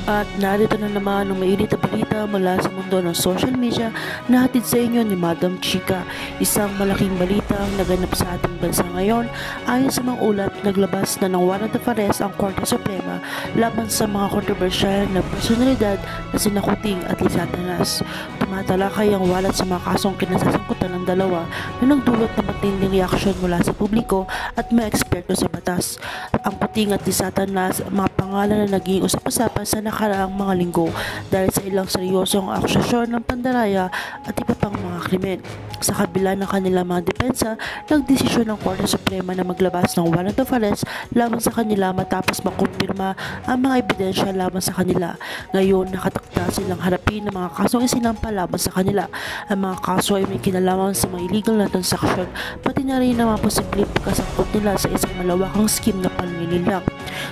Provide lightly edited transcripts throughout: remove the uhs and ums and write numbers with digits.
At narito na naman ang mainit na balita mula sa mundo ng social media na hatid sa inyo ni Madam Chika. Isang malaking balita ang naganap sa ating bansa ngayon. Ayon sa mga ulat, naglabas na ng warrant of arrest ang Korte Suprema laban sa mga kontrobersyal na personalidad na sina Kuting at Liz Satanas. Tumatalakay ang walat sa mga kasong kinasasangkutan ng dalawa na nagdulot ng matinding reaksyon mula sa publiko at mga eksperto sa batas. Ang Kuting at Liz Satanas, mga pangalan na naging usap-usapan sa nakaraang mga linggo dahil sa ilang seryosong akusasyon ng pandaraya at iba pang mga krimen. Sa kabila ng kanilang mga depensa, nagdesisyon ng Korte Suprema na maglabas ng warrant of arrest laban sa kanila matapos makumpirma ang mga ebidensya laban sa kanila. Ngayon, nakatakda silang harapin ng mga kasong isinampa laban sa kanila. Ang mga kaso ay may kinalaman sa mga illegal na transaksyon, pati na rin ang mga posibleng pagkasangkot nila sa isang malawakang scheme na panlilinlang.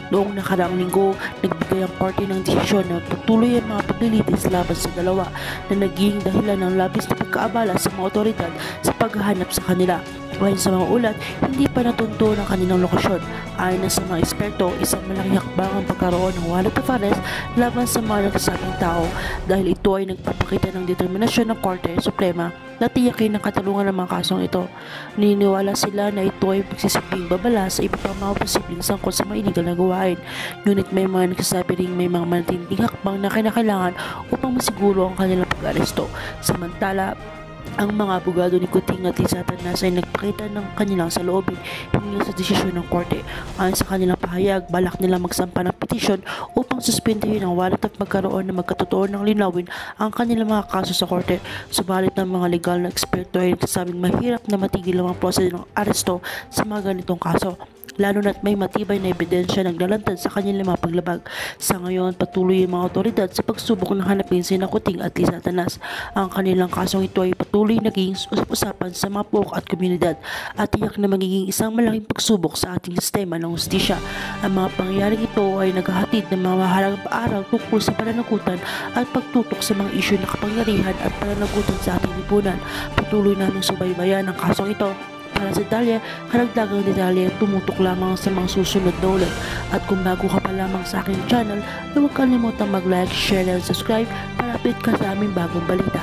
Noong nakaraang linggo, nagbigay ang korte ng desisyon na patuloy ang mga paglilitis laban sa dalawa na naging dahilan ng labis na pagkaabala sa mga otoridad sa paghahanap sa kanila. Ayon sa mga ulat, hindi pa natunto ng kanilang lokasyon. Ayon na sa mga eksperto, isang malaking hakbang ang pagkaroon ng warrant of arrest laban sa mga nagsasabing tao dahil ito ay nagpapakita ng determinasyon ng Korte Suprema na tiyakin ang katalungan ng mga kasong ito. Naniniwala sila na ito ay magsisilbing babala sa iba pang mga posibleng sangkot sa mga illegal na gawain. Ngunit may mga nagsasabi ring may mga matinding hakbang na kinakailangan upang masiguro ang kanilang pag-aresto. Samantala, ang mga abogado ni Kuting at Liz Satanas ay nagpakita ng kanilang saloobin hinggil sa desisyon ng korte. Ayon sa kanilang pahayag, balak nila magsampa ng petisyon upang suspindihin ang warrant at magkaroon ng magkatotoo ng linawin ang kanilang mga kaso sa korte. Subalit ng mga legal na eksperto ay nagsasabing mahirap na matigil ang proseso ng aresto sa mga ganitong kaso, lalo na't may matibay na ebidensya naglalantad sa kanilang mga paglabag. Sa ngayon, patuloy ang mga otoridad sa pagsubok ng hanapin sina Kuting at Liz Satanas. Ang kanilang kasong ito ay patuloy naging usap-usapan sa mga pok at komunidad at tiyak na magiging isang malaking pagsubok sa ating sistema ng hustisya. Ang mga pangyayaring ito ay naghahatid ng mga mahalagang paaral tungkol sa pananagutan at pagtutok sa mga isyu ng kapangyarihan at pananagutan sa ating lipunan. Patuloy namin subaybayan ang kasong ito. Para sa detalye, karagdagang detalye, tumutok lamang sa mga susunod na ulat. At kung bago ka pa lamang sa aking channel, huwag kalimutang mag-like, share, and subscribe para update ka sa aming bagong balita.